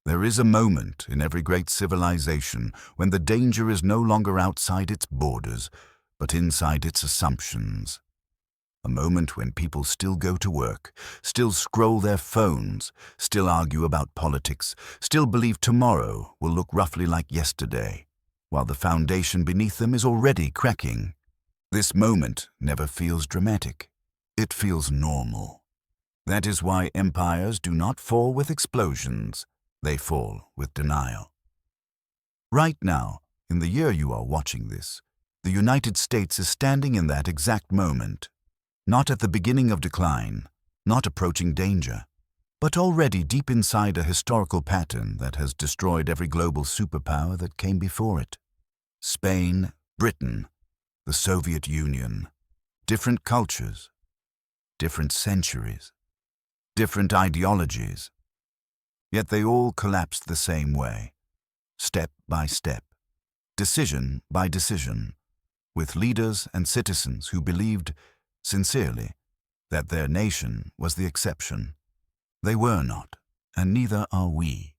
There is a moment in every great civilization when the danger is no longer outside its borders, but inside its assumptions. A moment when people still go to work, still scroll their phones, still argue about politics, still believe tomorrow will look roughly like yesterday, while the foundation beneath them is already cracking. This moment never feels dramatic. It feels normal. That is why empires do not fall with explosions. They fall with denial. Right now, in the year you are watching this, the United States is standing in that exact moment. Not at the beginning of decline, not approaching danger, but already deep inside a historical pattern that has destroyed every global superpower that came before it. Spain, Britain, the Soviet Union, different cultures, different centuries, different ideologies. Yet they all collapsed the same way, step by step, decision by decision, with leaders and citizens who believed, sincerely, that their nation was the exception. They were not, and neither are we.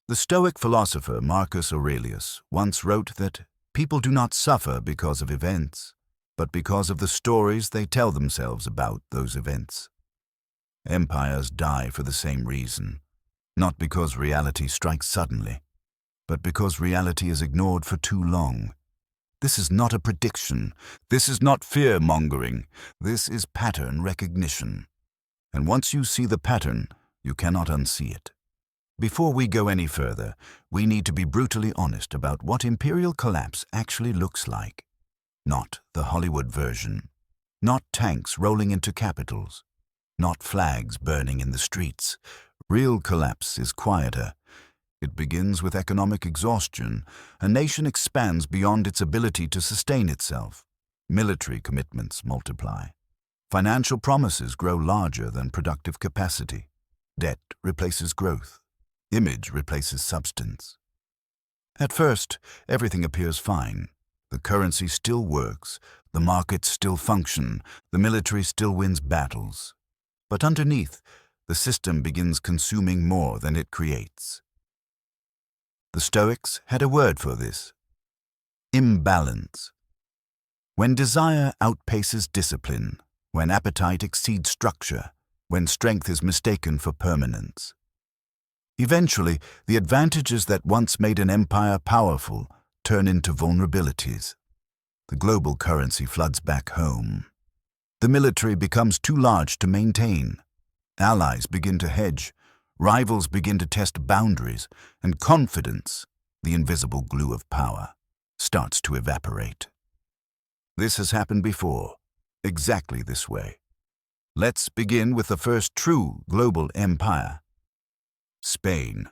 The Stoic philosopher Marcus Aurelius once wrote that people do not suffer because of events, but because of the stories they tell themselves about those events. Empires die for the same reason, not because reality strikes suddenly, but because reality is ignored for too long. This is not a prediction. This is not fear-mongering. This is pattern recognition. And once you see the pattern, you cannot unsee it. Before we go any further, we need to be brutally honest about what imperial collapse actually looks like. Not the Hollywood version. Not tanks rolling into capitals. Not flags burning in the streets. Real collapse is quieter. It begins with economic exhaustion. A nation expands beyond its ability to sustain itself. Military commitments multiply. Financial promises grow larger than productive capacity. Debt replaces growth. Image replaces substance. At first, everything appears fine. The currency still works. The markets still function. The military still wins battles. But underneath, the system begins consuming more than it creates. The Stoics had a word for this: imbalance. When desire outpaces discipline, when appetite exceeds structure, when strength is mistaken for permanence. Eventually, the advantages that once made an empire powerful turn into vulnerabilities. The global currency floods back home. The military becomes too large to maintain. Allies begin to hedge, rivals begin to test boundaries, and confidence, the invisible glue of power, starts to evaporate. This has happened before, exactly this way. Let's begin with the first true global empire: Spain.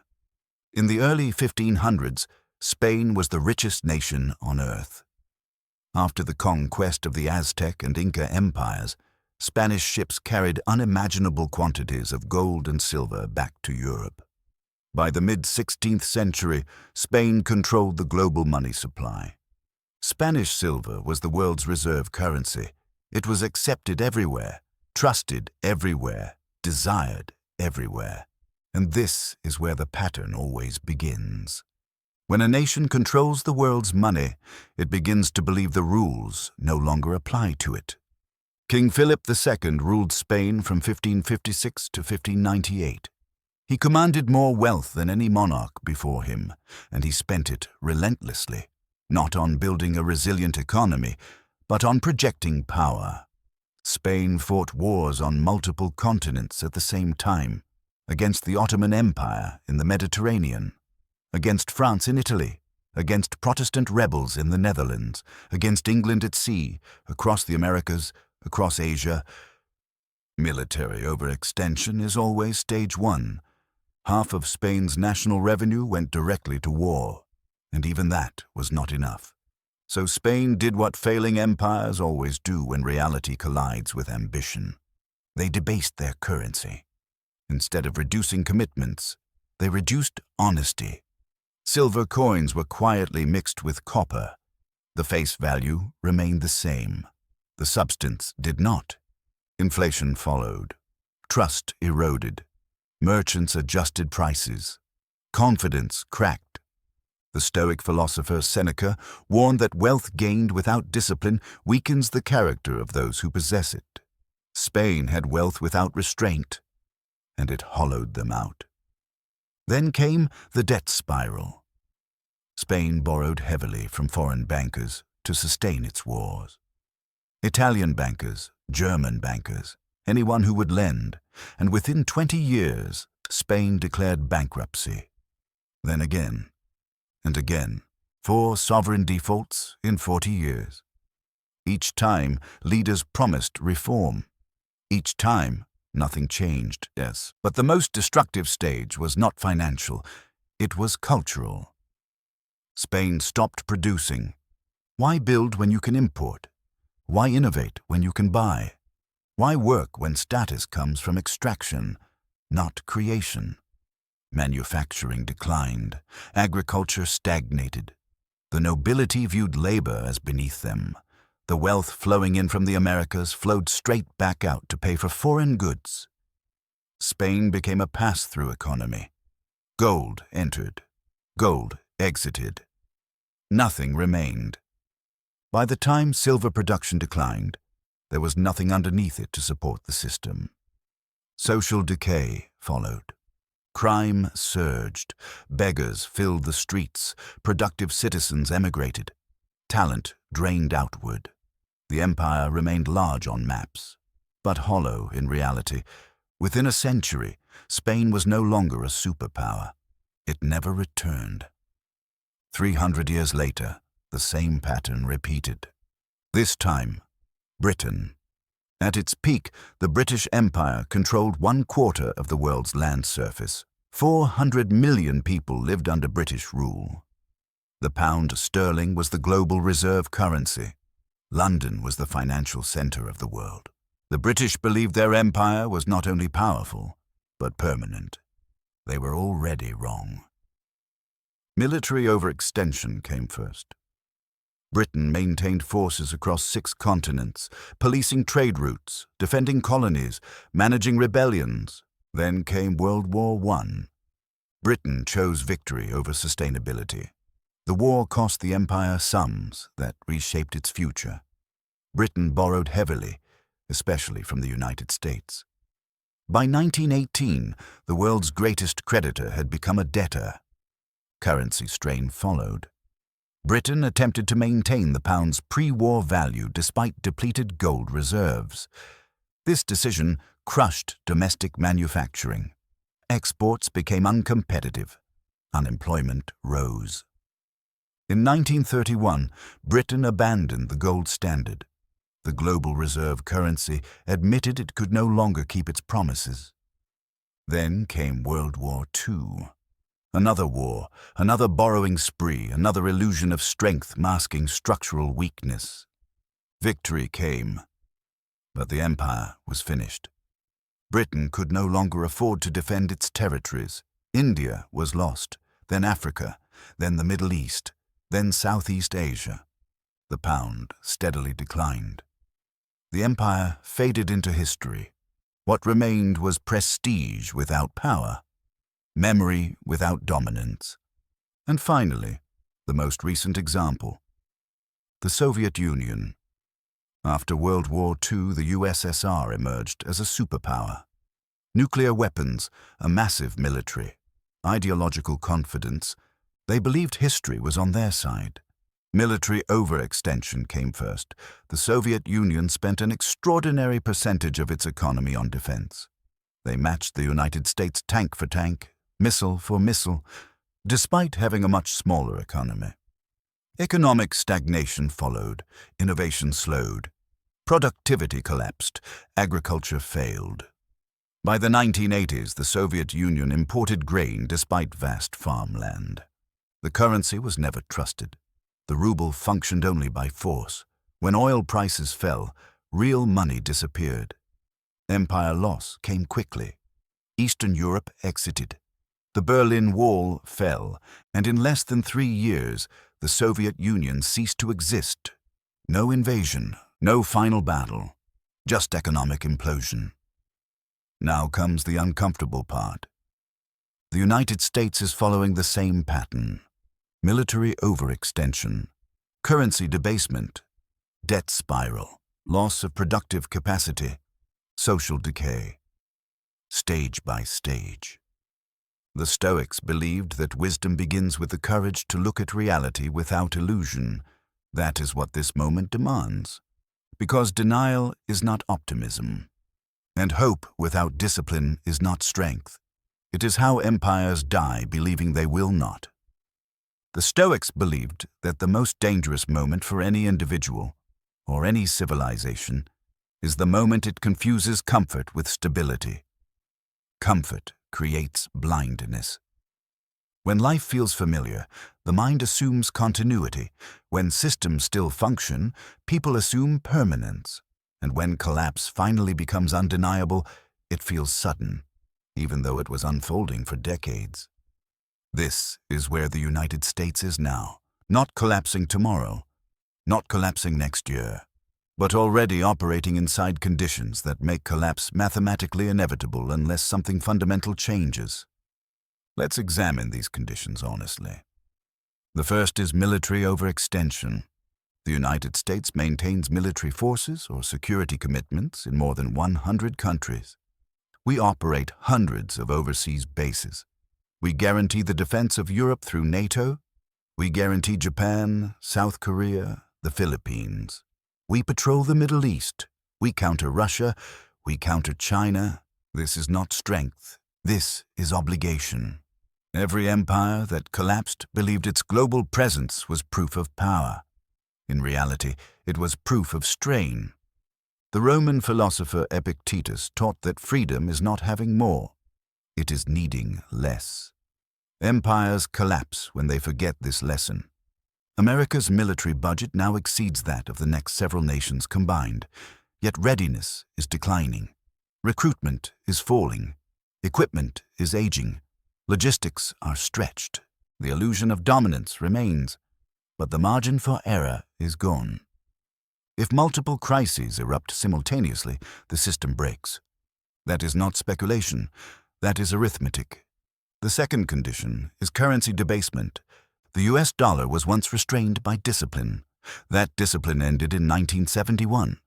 In the early 1500s, Spain was the richest nation on earth. After the conquest of the Aztec and Inca empires, Spanish ships carried unimaginable quantities of gold and silver back to Europe. By the mid-16th century, Spain controlled the global money supply. Spanish silver was the world's reserve currency. It was accepted everywhere, trusted everywhere, desired everywhere. And this is where the pattern always begins. When a nation controls the world's money, it begins to believe the rules no longer apply to it. King Philip II ruled Spain from 1556 to 1598. He commanded more wealth than any monarch before him, and he spent it relentlessly, not on building a resilient economy, but on projecting power. Spain fought wars on multiple continents at the same time, against the Ottoman Empire in the Mediterranean, against France in Italy, against Protestant rebels in the Netherlands, against England at sea, across the Americas, across Asia. Military overextension is always stage one. Half of Spain's national revenue went directly to war, and even that was not enough. So Spain did what failing empires always do when reality collides with ambition. They debased their currency. Instead of reducing commitments, they reduced honesty. Silver coins were quietly mixed with copper. The face value remained the same. The substance did not. Inflation followed. Trust eroded. Merchants adjusted prices. Confidence cracked. The Stoic philosopher Seneca warned that wealth gained without discipline weakens the character of those who possess it. Spain had wealth without restraint, and it hollowed them out. Then came the debt spiral. Spain borrowed heavily from foreign bankers to sustain its wars. Italian bankers, German bankers, anyone who would lend, and within 20 years, Spain declared bankruptcy. Then again, and again, 4 sovereign defaults in 40 years. Each time, leaders promised reform. Each time, nothing changed, yes. But the most destructive stage was not financial, it was cultural. Spain stopped producing. Why build when you can import? Why innovate when you can buy? Why work when status comes from extraction, not creation? Manufacturing declined. Agriculture stagnated. The nobility viewed labor as beneath them. The wealth flowing in from the Americas flowed straight back out to pay for foreign goods. Spain became a pass-through economy. Gold entered. Gold exited. Nothing remained. By the time silver production declined, there was nothing underneath it to support the system. Social decay followed. Crime surged. Beggars filled the streets. Productive citizens emigrated. Talent drained outward. The empire remained large on maps, but hollow in reality. Within a century, Spain was no longer a superpower. It never returned. 300 years later, the same pattern repeated. This time, Britain. At its peak, the British Empire controlled 1/4 of the world's land surface. 400 million people lived under British rule. The pound sterling was the global reserve currency. London was the financial center of the world. The British believed their empire was not only powerful, but permanent. They were already wrong. Military overextension came first. Britain maintained forces across 6 continents, policing trade routes, defending colonies, managing rebellions. Then came World War I. Britain chose victory over sustainability. The war cost the empire sums that reshaped its future. Britain borrowed heavily, especially from the United States. By 1918, the world's greatest creditor had become a debtor. Currency strain followed. Britain attempted to maintain the pound's pre-war value despite depleted gold reserves. This decision crushed domestic manufacturing. Exports became uncompetitive. Unemployment rose. In 1931, Britain abandoned the gold standard. The global reserve currency admitted it could no longer keep its promises. Then came World War II. Another war, another borrowing spree, another illusion of strength masking structural weakness. Victory came, but the empire was finished. Britain could no longer afford to defend its territories. India was lost, then Africa, then the Middle East, then Southeast Asia. The pound steadily declined. The empire faded into history. What remained was prestige without power, memory without dominance. And finally, the most recent example, the Soviet Union. After World War II, the USSR emerged as a superpower. Nuclear weapons, a massive military, ideological confidence. They believed history was on their side. Military overextension came first. The Soviet Union spent an extraordinary percentage of its economy on defense. They matched the United States tank for tank, missile for missile, despite having a much smaller economy. Economic stagnation followed, innovation slowed, productivity collapsed, agriculture failed. By the 1980s, the Soviet Union imported grain despite vast farmland. The currency was never trusted. The ruble functioned only by force. When oil prices fell, real money disappeared. Empire loss came quickly. Eastern Europe exited. The Berlin Wall fell, and in less than 3 years, the Soviet Union ceased to exist. No invasion, no final battle, just economic implosion. Now comes the uncomfortable part. The United States is following the same pattern: military overextension, currency debasement, debt spiral, loss of productive capacity, social decay, stage by stage. The Stoics believed that wisdom begins with the courage to look at reality without illusion. That is what this moment demands, because denial is not optimism, and hope without discipline is not strength. It is how empires die, believing they will not. The Stoics believed that the most dangerous moment for any individual, or any civilization, is the moment it confuses comfort with stability. Comfort creates blindness. When life feels familiar, the mind assumes continuity. When systems still function, people assume permanence. And when collapse finally becomes undeniable, it feels sudden, even though it was unfolding for decades. This is where the United States is now, not collapsing tomorrow, not collapsing next year, but already operating inside conditions that make collapse mathematically inevitable unless something fundamental changes. Let's examine these conditions honestly. The first is military overextension. The United States maintains military forces or security commitments in more than 100 countries. We operate hundreds of overseas bases. We guarantee the defense of Europe through NATO. We guarantee Japan, South Korea, the Philippines. We patrol the Middle East. We counter Russia. We counter China. This is not strength. This is obligation. Every empire that collapsed believed its global presence was proof of power. In reality, it was proof of strain. The Roman philosopher Epictetus taught that freedom is not having more, it is needing less. Empires collapse when they forget this lesson. America's military budget now exceeds that of the next several nations combined, yet readiness is declining. Recruitment is falling. Equipment is aging. Logistics are stretched. The illusion of dominance remains, but the margin for error is gone. If multiple crises erupt simultaneously, the system breaks. That is not speculation, that is arithmetic. The second condition is currency debasement. The US dollar was once restrained by discipline. That discipline ended in 1971.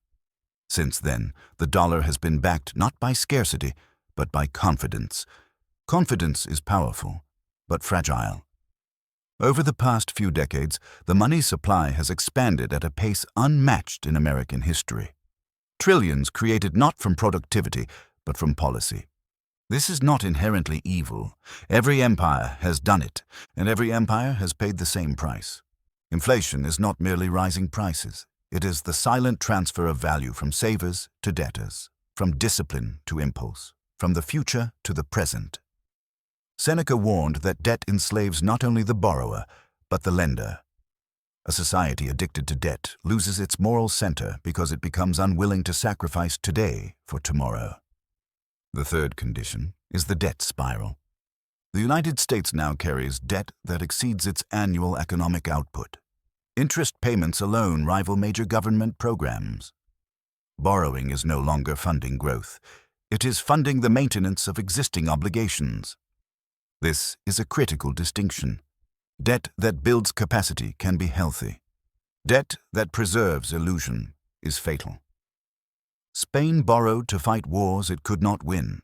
Since then, the dollar has been backed not by scarcity, but by confidence. Confidence is powerful, but fragile. Over the past few decades, the money supply has expanded at a pace unmatched in American history. Trillions created not from productivity, but from policy. This is not inherently evil. Every empire has done it, and every empire has paid the same price. Inflation is not merely rising prices. It is the silent transfer of value from savers to debtors, from discipline to impulse, from the future to the present. Seneca warned that debt enslaves not only the borrower, but the lender. A society addicted to debt loses its moral center because it becomes unwilling to sacrifice today for tomorrow. The third condition is the debt spiral. The United States now carries debt that exceeds its annual economic output. Interest payments alone rival major government programs. Borrowing is no longer funding growth. It is funding the maintenance of existing obligations. This is a critical distinction. Debt that builds capacity can be healthy. Debt that preserves illusion is fatal. Spain borrowed to fight wars it could not win.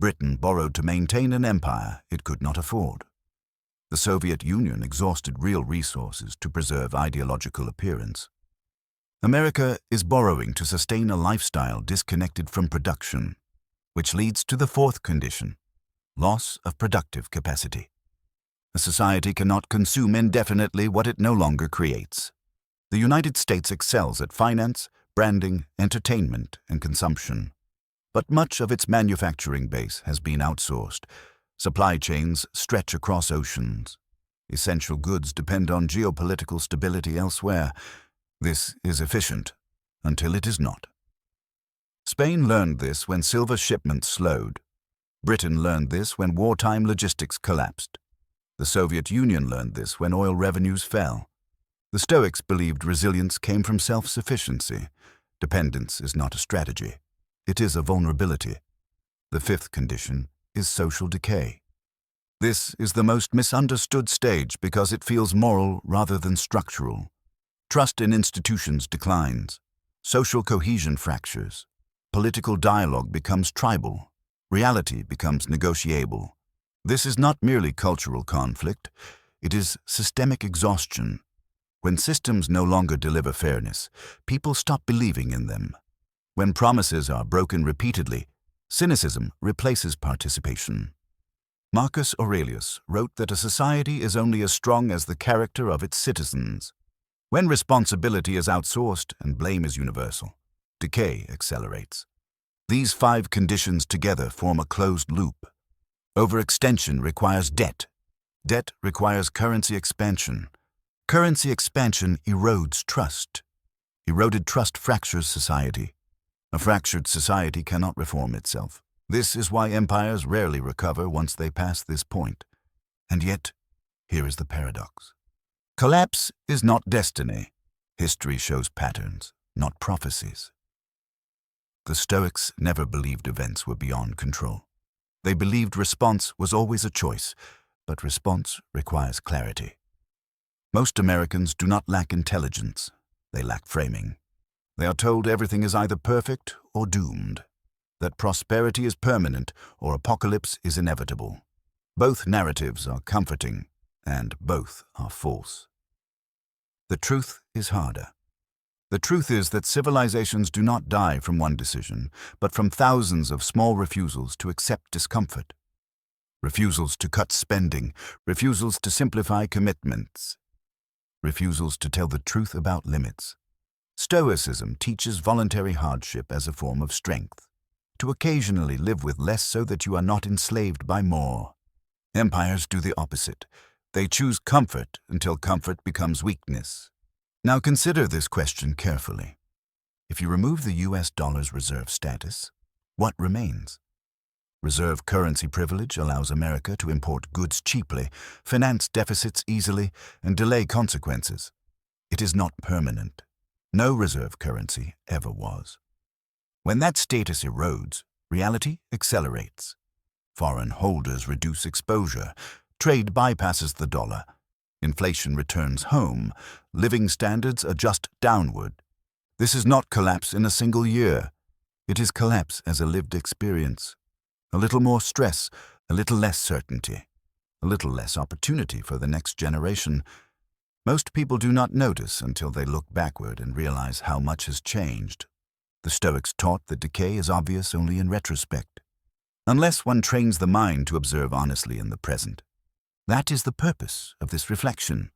Britain borrowed to maintain an empire it could not afford. The Soviet Union exhausted real resources to preserve ideological appearance. America is borrowing to sustain a lifestyle disconnected from production, which leads to the fourth condition: loss of productive capacity. A society cannot consume indefinitely what it no longer creates. The United States excels at finance, branding, entertainment, and consumption. But much of its manufacturing base has been outsourced. Supply chains stretch across oceans. Essential goods depend on geopolitical stability elsewhere. This is efficient, until it is not. Spain learned this when silver shipments slowed. Britain learned this when wartime logistics collapsed. The Soviet Union learned this when oil revenues fell. The Stoics believed resilience came from self-sufficiency. Dependence is not a strategy. It is a vulnerability. The fifth condition is social decay. This is the most misunderstood stage because it feels moral rather than structural. Trust in institutions declines. Social cohesion fractures. Political dialogue becomes tribal. Reality becomes negotiable. This is not merely cultural conflict, it is systemic exhaustion. When systems no longer deliver fairness, people stop believing in them. When promises are broken repeatedly, cynicism replaces participation. Marcus Aurelius wrote that a society is only as strong as the character of its citizens. When responsibility is outsourced and blame is universal, decay accelerates. These 5 conditions together form a closed loop. Overextension requires debt. Debt requires currency expansion. Currency expansion erodes trust. Eroded trust fractures society. A fractured society cannot reform itself. This is why empires rarely recover once they pass this point. And yet, here is the paradox. Collapse is not destiny. History shows patterns, not prophecies. The Stoics never believed events were beyond control. They believed response was always a choice, but response requires clarity. Most Americans do not lack intelligence. They lack framing. They are told everything is either perfect or doomed, that prosperity is permanent or apocalypse is inevitable. Both narratives are comforting, and both are false. The truth is harder. The truth is that civilizations do not die from one decision, but from thousands of small refusals to accept discomfort. Refusals to cut spending, refusals to simplify commitments, refusals to tell the truth about limits. Stoicism teaches voluntary hardship as a form of strength, to occasionally live with less so that you are not enslaved by more. Empires do the opposite. They choose comfort until comfort becomes weakness. Now consider this question carefully. If you remove the US dollar's reserve status, what remains? Reserve currency privilege allows America to import goods cheaply, finance deficits easily, and delay consequences. It is not permanent. No reserve currency ever was. When that status erodes, reality accelerates. Foreign holders reduce exposure. Trade bypasses the dollar. Inflation returns home. Living standards adjust downward. This is not collapse in a single year. It is collapse as a lived experience. A little more stress, a little less certainty, a little less opportunity for the next generation. Most people do not notice until they look backward and realize how much has changed. The Stoics taught that decay is obvious only in retrospect, unless one trains the mind to observe honestly in the present. That is the purpose of this reflection.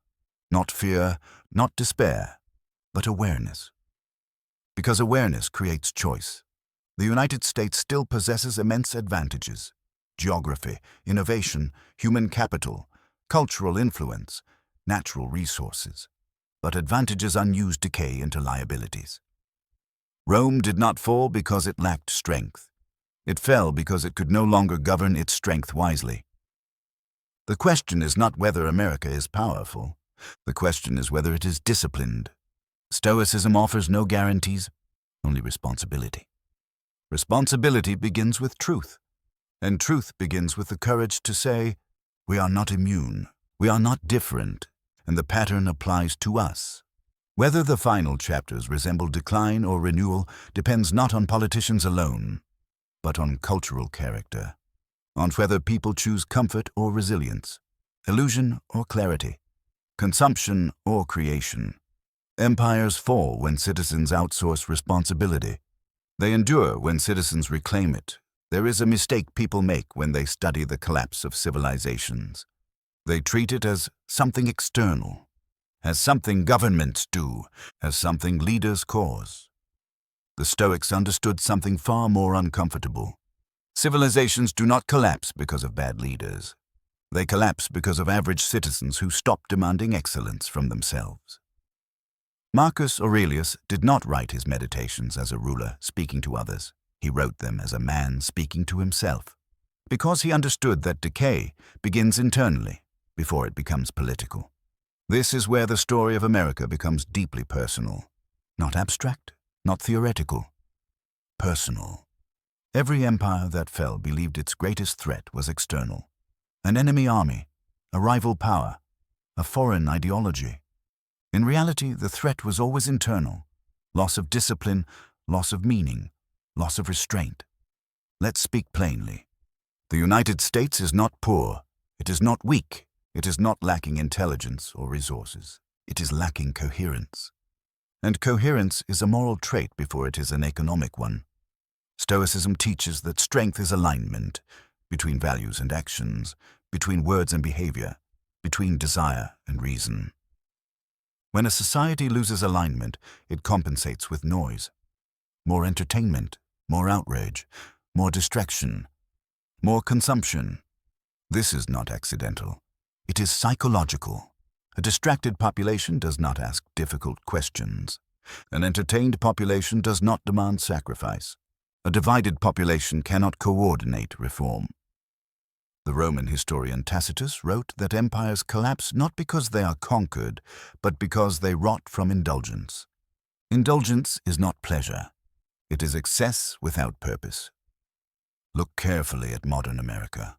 Not fear, not despair, but awareness. Because awareness creates choice. The United States still possesses immense advantages: geography, innovation, human capital, cultural influence, natural resources. But advantages unused decay into liabilities. Rome did not fall because it lacked strength. It fell because it could no longer govern its strength wisely. The question is not whether America is powerful. The question is whether it is disciplined. Stoicism offers no guarantees, only responsibility. Responsibility begins with truth, and truth begins with the courage to say, we are not immune, we are not different, and the pattern applies to us. Whether the final chapters resemble decline or renewal depends not on politicians alone, but on cultural character, on whether people choose comfort or resilience, illusion or clarity, consumption or creation. Empires fall when citizens outsource responsibility. They endure when citizens reclaim it. There is a mistake people make when they study the collapse of civilizations. They treat it as something external, as something governments do, as something leaders cause. The Stoics understood something far more uncomfortable. Civilizations do not collapse because of bad leaders. They collapse because of average citizens who stop demanding excellence from themselves. Marcus Aurelius did not write his meditations as a ruler speaking to others. He wrote them as a man speaking to himself, because he understood that decay begins internally before it becomes political. This is where the story of America becomes deeply personal, not abstract, not theoretical, personal. Every empire that fell believed its greatest threat was external. an enemy army, a rival power, a foreign ideology. In reality, the threat was always internal: loss of discipline, loss of meaning, loss of restraint. Let's speak plainly. The United States is not poor. It is not weak. It is not lacking intelligence or resources. It is lacking coherence. And coherence is a moral trait before it is an economic one. Stoicism teaches that strength is alignment between values and actions, between words and behavior, between desire and reason. When a society loses alignment, it compensates with noise. More entertainment, more outrage, more distraction, more consumption. This is not accidental. It is psychological. A distracted population does not ask difficult questions. An entertained population does not demand sacrifice. A divided population cannot coordinate reform. The Roman historian Tacitus wrote that empires collapse not because they are conquered, but because they rot from indulgence. Indulgence is not pleasure. It is excess without purpose. Look carefully at modern America.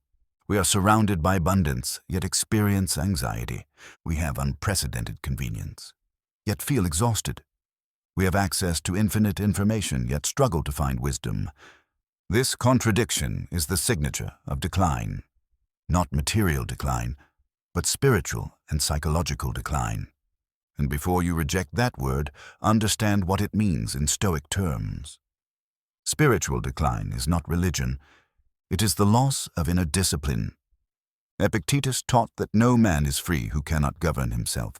We are surrounded by abundance, yet experience anxiety. We have unprecedented convenience, yet feel exhausted. We have access to infinite information, yet struggle to find wisdom. This contradiction is the signature of decline. Not material decline, but spiritual and psychological decline. And before you reject that word, understand what it means in Stoic terms. Spiritual decline is not religion. It is the loss of inner discipline. Epictetus taught that no man is free who cannot govern himself.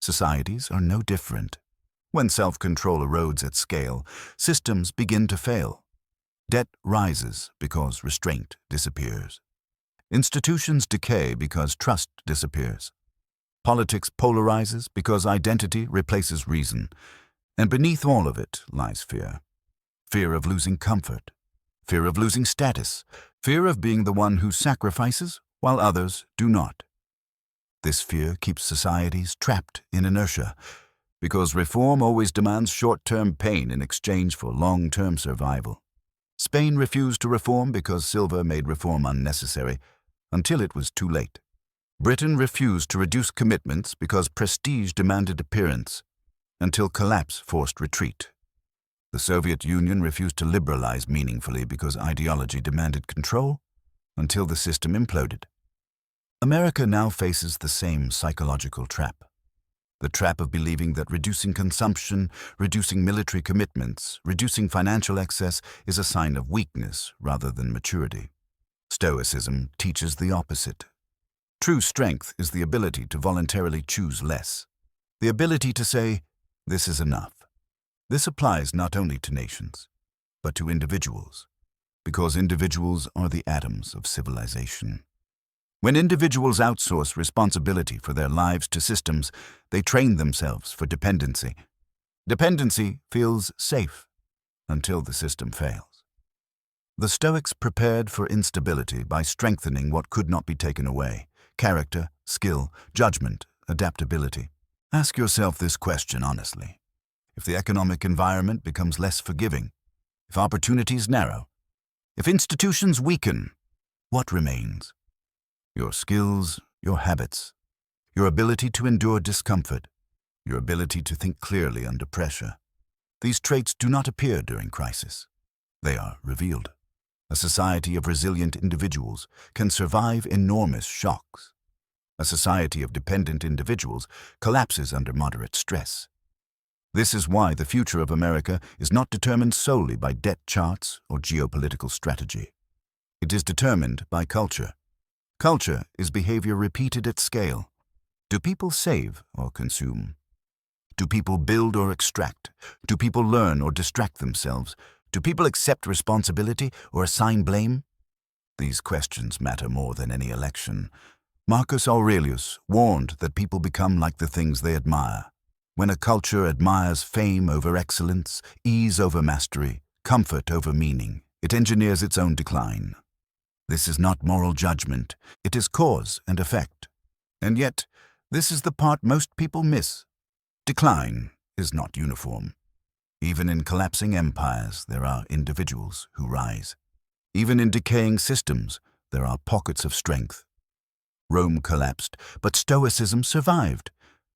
Societies are no different. When self-control erodes at scale, systems begin to fail. Debt rises because restraint disappears. Institutions decay because trust disappears. Politics polarizes because identity replaces reason. And beneath all of it lies fear. Fear of losing comfort. Fear of losing status. Fear of being the one who sacrifices while others do not. This fear keeps societies trapped in inertia, because reform always demands short-term pain in exchange for long-term survival. Spain refused to reform because silver made reform unnecessary, until it was too late. Britain refused to reduce commitments because prestige demanded appearance, until collapse forced retreat. The Soviet Union refused to liberalize meaningfully because ideology demanded control, until the system imploded. America now faces the same psychological trap. The trap of believing that reducing consumption, reducing military commitments, reducing financial excess is a sign of weakness rather than maturity. Stoicism teaches the opposite. True strength is the ability to voluntarily choose less. The ability to say, "This is enough." This applies not only to nations, but to individuals, because individuals are the atoms of civilization. When individuals outsource responsibility for their lives to systems, they train themselves for dependency. Dependency feels safe until the system fails. The Stoics prepared for instability by strengthening what could not be taken away: character, skill, judgment, adaptability. Ask yourself this question honestly. If the economic environment becomes less forgiving, if opportunities narrow, if institutions weaken, what remains? Your skills, your habits, your ability to endure discomfort, your ability to think clearly under pressure. These traits do not appear during crisis. They are revealed. A society of resilient individuals can survive enormous shocks. A society of dependent individuals collapses under moderate stress. This is why the future of America is not determined solely by debt charts or geopolitical strategy. It is determined by culture. Culture is behavior repeated at scale. Do people save or consume? Do people build or extract? Do people learn or distract themselves? Do people accept responsibility or assign blame? These questions matter more than any election. Marcus Aurelius warned that people become like the things they admire. When a culture admires fame over excellence, ease over mastery, comfort over meaning, it engineers its own decline. This is not moral judgment, it is cause and effect. And yet, this is the part most people miss. Decline is not uniform. Even in collapsing empires, there are individuals who rise. Even in decaying systems, there are pockets of strength. Rome collapsed, but Stoicism survived.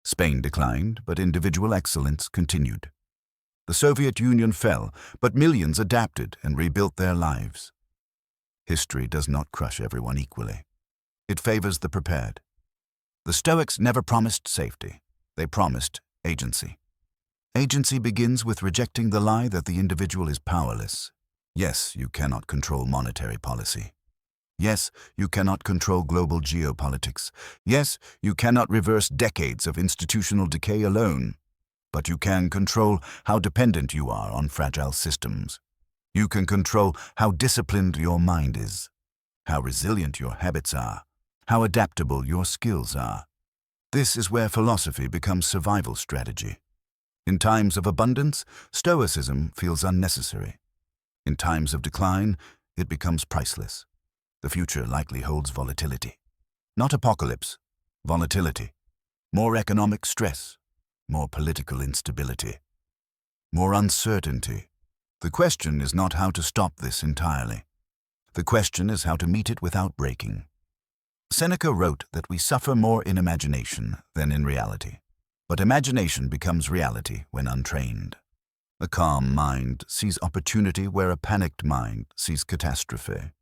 Spain declined, but individual excellence continued. The Soviet Union fell, but millions adapted and rebuilt their lives. History does not crush everyone equally. It favors the prepared. The Stoics never promised safety. They promised agency. Agency begins with rejecting the lie that the individual is powerless. Yes, you cannot control monetary policy. Yes, you cannot control global geopolitics. Yes, you cannot reverse decades of institutional decay alone. But you can control how dependent you are on fragile systems. You can control how disciplined your mind is, how resilient your habits are, how adaptable your skills are. This is where philosophy becomes survival strategy. In times of abundance, Stoicism feels unnecessary. In times of decline, it becomes priceless. The future likely holds volatility. Not apocalypse, volatility. More economic stress, more political instability, more uncertainty. The question is not how to stop this entirely. The question is how to meet it without breaking. Seneca wrote that we suffer more in imagination than in reality, but imagination becomes reality when untrained. A calm mind sees opportunity where a panicked mind sees catastrophe.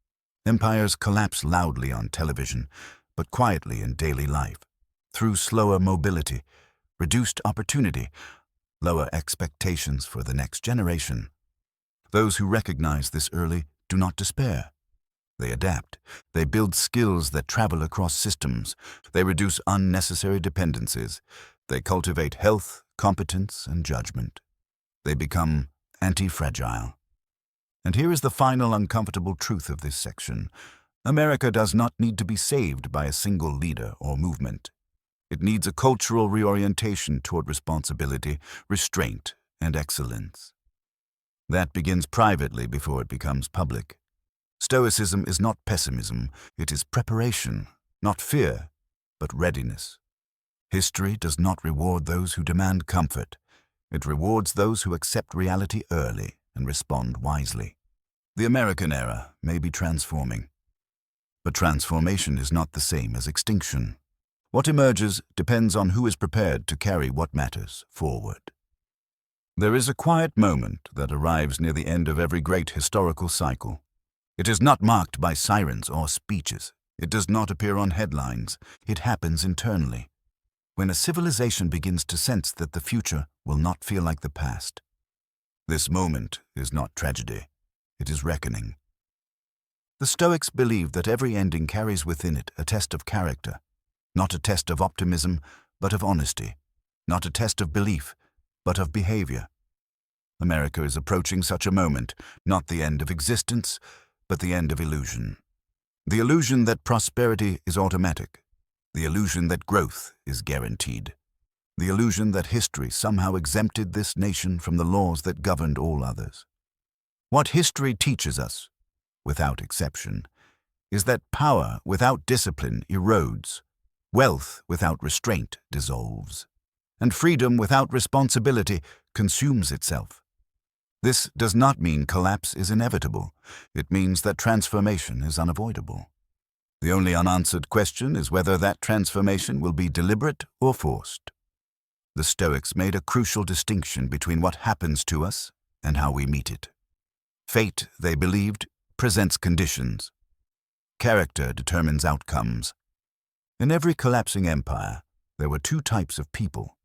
Empires collapse loudly on television, but quietly in daily life, through slower mobility, reduced opportunity, lower expectations for the next generation. Those who recognize this early do not despair. They adapt. They build skills that travel across systems. They reduce unnecessary dependencies. They cultivate health, competence, and judgment. They become anti-fragile. And here is the final uncomfortable truth of this section. America does not need to be saved by a single leader or movement. It needs a cultural reorientation toward responsibility, restraint, and excellence. That begins privately before it becomes public. Stoicism is not pessimism, it is preparation, not fear, but readiness. History does not reward those who demand comfort. It rewards those who accept reality early and respond wisely. The American era may be transforming, but transformation is not the same as extinction. What emerges depends on who is prepared to carry what matters forward. There is a quiet moment that arrives near the end of every great historical cycle. It is not marked by sirens or speeches. It does not appear on headlines. It happens internally, when a civilization begins to sense that the future will not feel like the past. This moment is not tragedy. It is reckoning. The Stoics believed that every ending carries within it a test of character, not a test of optimism, but of honesty, not a test of belief, but of behavior. America is approaching such a moment, not the end of existence, but the end of illusion. The illusion that prosperity is automatic. The illusion that growth is guaranteed. The illusion that history somehow exempted this nation from the laws that governed all others. What history teaches us, without exception, is that power without discipline erodes, wealth without restraint dissolves, and freedom without responsibility consumes itself. This does not mean collapse is inevitable. It means that transformation is unavoidable. The only unanswered question is whether that transformation will be deliberate or forced. The Stoics made a crucial distinction between what happens to us and how we meet it. Fate, they believed, presents conditions. Character determines outcomes. In every collapsing empire, there were two types of people: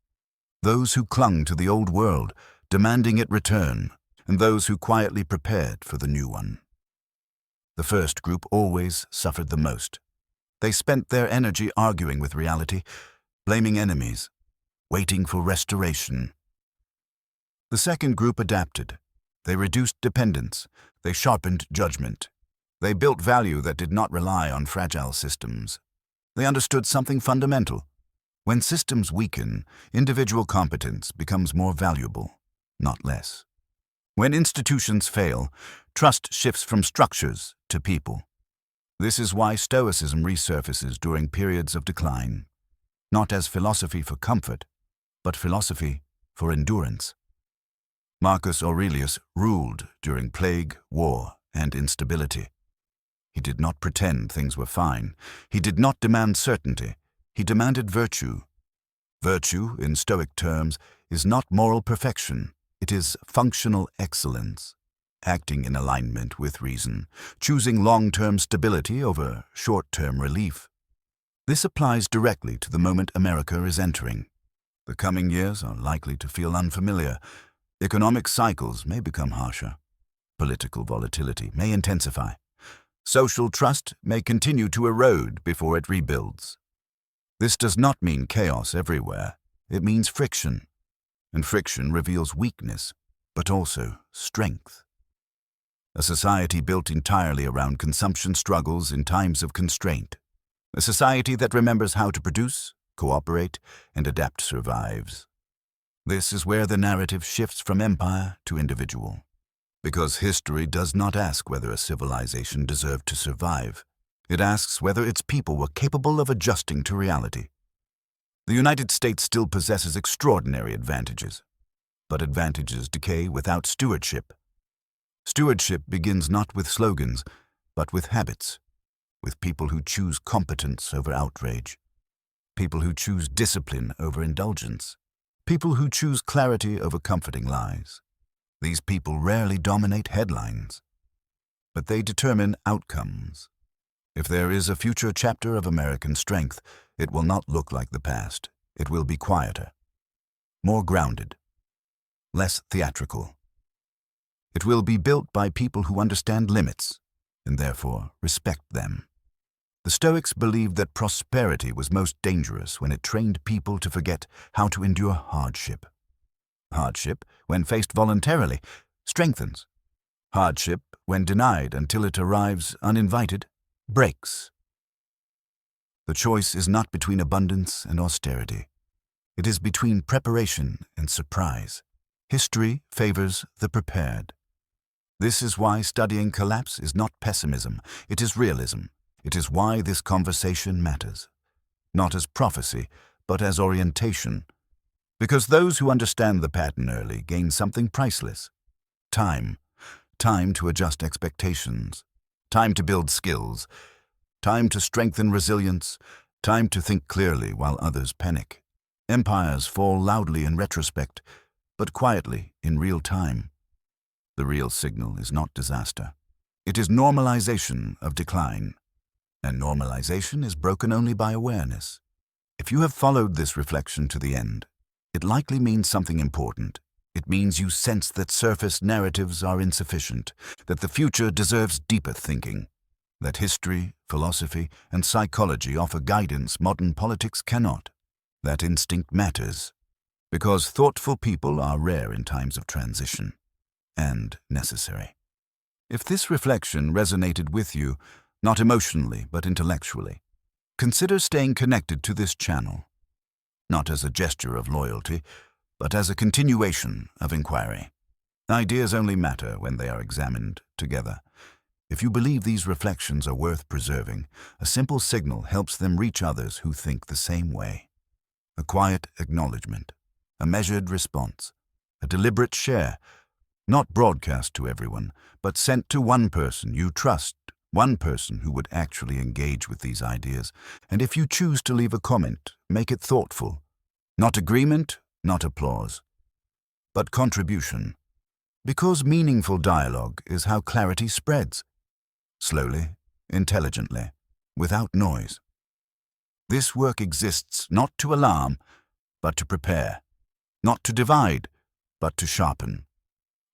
those who clung to the old world, demanding it return, and those who quietly prepared for the new one. The first group always suffered the most. They spent their energy arguing with reality, blaming enemies, waiting for restoration. The second group adapted. They reduced dependence. They sharpened judgment. They built value that did not rely on fragile systems. They understood something fundamental. When systems weaken, individual competence becomes more valuable, not less. When institutions fail, trust shifts from structures to people. This is why Stoicism resurfaces during periods of decline, not as philosophy for comfort, but philosophy for endurance. Marcus Aurelius ruled during plague, war, and instability. He did not pretend things were fine. He did not demand certainty. He demanded virtue. Virtue, in Stoic terms, is not moral perfection. It is functional excellence, acting in alignment with reason, choosing long-term stability over short-term relief. This applies directly to the moment America is entering. The coming years are likely to feel unfamiliar. Economic cycles may become harsher. Political volatility may intensify. Social trust may continue to erode before it rebuilds. This does not mean chaos everywhere. It means friction. And friction reveals weakness, but also strength. A society built entirely around consumption struggles in times of constraint. A society that remembers how to produce, cooperate, and adapt survives. This is where the narrative shifts from empire to individual. Because history does not ask whether a civilization deserved to survive. It asks whether its people were capable of adjusting to reality. The United States still possesses extraordinary advantages, but advantages decay without stewardship. Stewardship begins not with slogans, but with habits, with people who choose competence over outrage, people who choose discipline over indulgence, people who choose clarity over comforting lies. These people rarely dominate headlines, but they determine outcomes. If there is a future chapter of American strength, it will not look like the past. It will be quieter, more grounded, less theatrical. It will be built by people who understand limits and therefore respect them. The Stoics believed that prosperity was most dangerous when it trained people to forget how to endure hardship. Hardship, when faced voluntarily, strengthens. Hardship, when denied until it arrives uninvited, breaks. The choice is not between abundance and austerity. It is between preparation and surprise. History favors the prepared. This is why studying collapse is not pessimism, it is realism. It is why this conversation matters, not as prophecy, but as orientation. Because those who understand the pattern early gain something priceless. Time. Time to adjust expectations. Time to build skills. Time to strengthen resilience. Time to think clearly while others panic. Empires fall loudly in retrospect, but quietly in real time. The real signal is not disaster. It is normalization of decline. And normalization is broken only by awareness. If you have followed this reflection to the end, it likely means something important. It means you sense that surface narratives are insufficient, that the future deserves deeper thinking, that history, philosophy, and psychology offer guidance modern politics cannot. That instinct matters, because thoughtful people are rare in times of transition, and necessary. If this reflection resonated with you, not emotionally but intellectually, consider staying connected to this channel, not as a gesture of loyalty, but as a continuation of inquiry. Ideas only matter when they are examined together. If you believe these reflections are worth preserving, a simple signal helps them reach others who think the same way. A quiet acknowledgement, a measured response, a deliberate share, not broadcast to everyone, but sent to one person you trust, one person who would actually engage with these ideas. And if you choose to leave a comment, make it thoughtful. Not agreement, not applause, but contribution. Because meaningful dialogue is how clarity spreads. Slowly, intelligently, without noise. This work exists not to alarm, but to prepare. Not to divide, but to sharpen.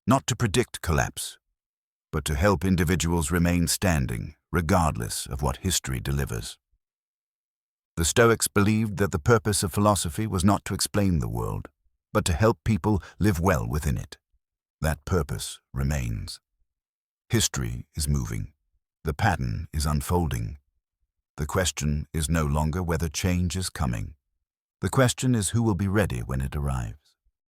Not to predict collapse, but to help individuals remain standing, regardless of what history delivers. The Stoics believed that the purpose of philosophy was not to explain the world, but to help people live well within it. That purpose remains. History is moving. The pattern is unfolding. The question is no longer whether change is coming. The question is who will be ready when it arrives.